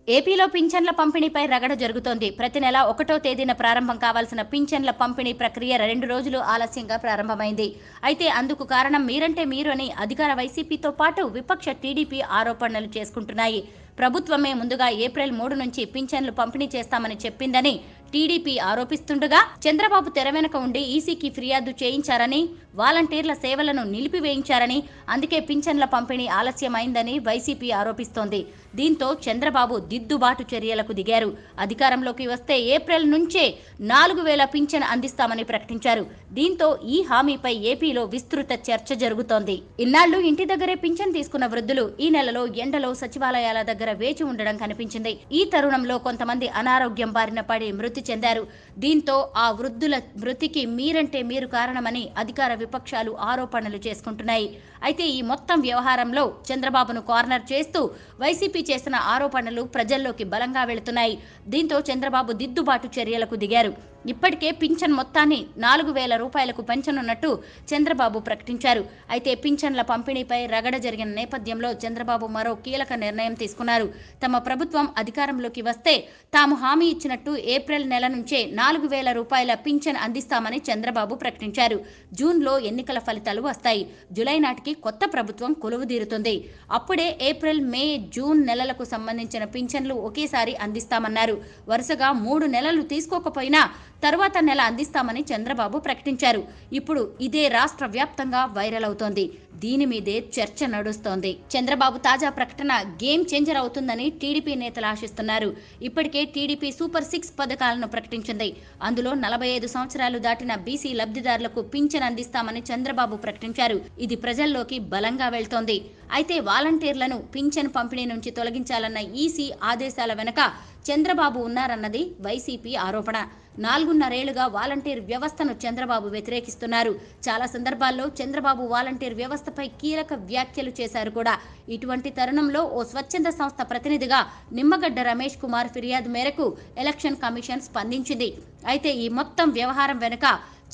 ఏపీలో పింఛన్ల పంపిణీపై రగడ జరుగుతోంది. ప్రతి నెల 1వ తేదీన ప్రారంభం కావాల్సిన పింఛన్ల పంపిణీ ప్రక్రియ 2 రోజులు ఆలస్యంగా ప్రారంభమైంది. అయితే అందుకు కారణం మీరంటే మీరు అని అధికార వైసీపీతో పాటు విపక్ష టీడీపీ ఆరోపణలు చేసుకుంటున్నాయి. ప్రభుత్వమే ముందుగా ఏప్రిల్ 3 నుంచి పింఛన్లు పంపిణీ చేస్తామని చెప్పిందని టీడీపీ ఆరోపిస్తుండగా, చంద్రబాబు తెర వెనుక ఉండి ఈసీకి ఫిర్యాదు చేయించారని, వాలంటీర్ల సేవలను నిలిపివేయించారని, అందుకే పింఛన్ల పంపిణీ ఆలస్యమైందని వైసీపీ ఆరోపిస్తోంది. దీంతో చంద్రబాబు దిద్దుబాటు చర్యలకు దిగారు. అధికారంలోకి వస్తే ఏప్రిల్ నుంచే 4,000 పింఛన్ అందిస్తామని ప్రకటించారు. దీంతో ఈ హామీపై ఏపీలో విస్తృత చర్చ జరుగుతోంది. ఇన్నాళ్లు ఇంటి దగ్గరే పింఛన్ తీసుకున్న వృద్ధులు ఈ నెలలో ఎండలో సచివాలయాల దగ్గర వేచి ఉండడం కనిపించింది. ఈ తరుణంలో కొంతమంది అనారోగ్యం బారిన పడి మృతి చెందారు. దీంతో ఆ వృద్ధుల మృతికి మీరంటే మీరు కారణమని అధికార విపక్షాలు ఆరోపణలు చేసుకుంటున్నాయి. అయితే ఈ మొత్తం వ్యవహారంలో చంద్రబాబును కార్నర్ చేస్తూ వైసీపీ చేసిన ఆరోపణలు ప్రజల్లోకి బలంగా వెళుతున్నాయి. దీంతో చంద్రబాబు దిద్దుబాటు చర్యలకు దిగారు. ఇప్పటికే పింఛన్ మొత్తాన్ని 4,000 రూపాయలకు పెంచనున్నట్టు చంద్రబాబు ప్రకటించారు. అయితే పింఛన్ల పంపిణీపై రగడ జరిగిన నేపథ్యంలో చంద్రబాబు మరో కీలక నిర్ణయం తీసుకున్నారు. తమ ప్రభుత్వం అధికారంలోకి వస్తే తాము హామీ ఇచ్చినట్టు ఏప్రిల్ నెల నుంచే 4,000 రూపాయల పింఛన్ అందిస్తామని చంద్రబాబు ప్రకటించారు. జూన్లో ఎన్నికల ఫలితాలు వస్తాయి. జూలై నాటికి కొత్త ప్రభుత్వం కొలువుదీరుతుంది. అప్పుడే ఏప్రిల్, మే, జూన్ నెలలకు సంబంధించిన పింఛన్లు ఒకేసారి అందిస్తామన్నారు. వరుసగా 3 నెలలు తీసుకోకపోయినా తరువాత నెల అందిస్తామని చంద్రబాబు ప్రకటించారు. ఇప్పుడు ఇదే రాష్ట్ర వ్యాప్తంగా వైరల్ అవుతోంది. దీని మీదే చర్చ నడుస్తోంది. చంద్రబాబు తాజా ప్రకటన గేమ్ చేంజర్ అవుతుందని టీడీపీ నేతలు ఆశిస్తున్నారు. ఇప్పటికే టీడీపీ సూపర్ 6 పథకాలను ప్రకటించింది. అందులో 45 సంవత్సరాలు దాటిన బీసీ లబ్ధిదారులకు పింఛన్ అందిస్తామని చంద్రబాబు ప్రకటించారు. ఇది ప్రజల్లోకి బలంగా వెళ్తోంది. అయితే వాలంటీర్లను పింఛన్ పంపిణీ నుంచి తొలగించాలన్న ఈసీ ఆదేశాల వెనుక చంద్రబాబు ఉన్నారన్నది వైసీపీ ఆరోపణ. 4.5 ఏళ్లుగా వాలంటీర్ వ్యవస్థను చంద్రబాబు వ్యతిరేకిస్తున్నారు. చాలా సందర్భాల్లో చంద్రబాబు వాలంటీర్ వ్యవస్థపై కీలక వ్యాఖ్యలు చేశారు కూడా. ఇటువంటి తరుణంలో ఓ స్వచ్ఛంద సంస్థ ప్రతినిధిగా నిమ్మగడ్డ రమేష్ కుమార్ ఫిర్యాదు మేరకు ఎలక్షన్ కమిషన్ స్పందించింది. అయితే ఈ మొత్తం వ్యవహారం వెనుక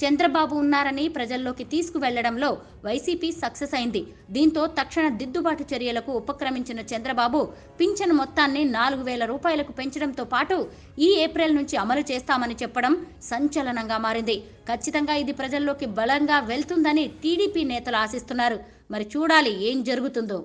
చంద్రబాబు ఉన్నారని ప్రజల్లోకి తీసుకువెళ్లడంలో వైసీపీ సక్సెస్ అయింది. దీంతో తక్షణ దిద్దుబాటు చర్యలకు ఉపక్రమించిన చంద్రబాబు పింఛన్ మొత్తాన్ని 4,000 రూపాయలకు పెంచడంతో పాటు ఈ ఏప్రిల్ నుంచి అమలు చేస్తామని చెప్పడం సంచలనంగా మారింది. ఖచ్చితంగా ఇది ప్రజల్లోకి బలంగా వెళ్తుందని టీడీపీ నేతలు ఆశిస్తున్నారు. మరి చూడాలి ఏం జరుగుతుందో.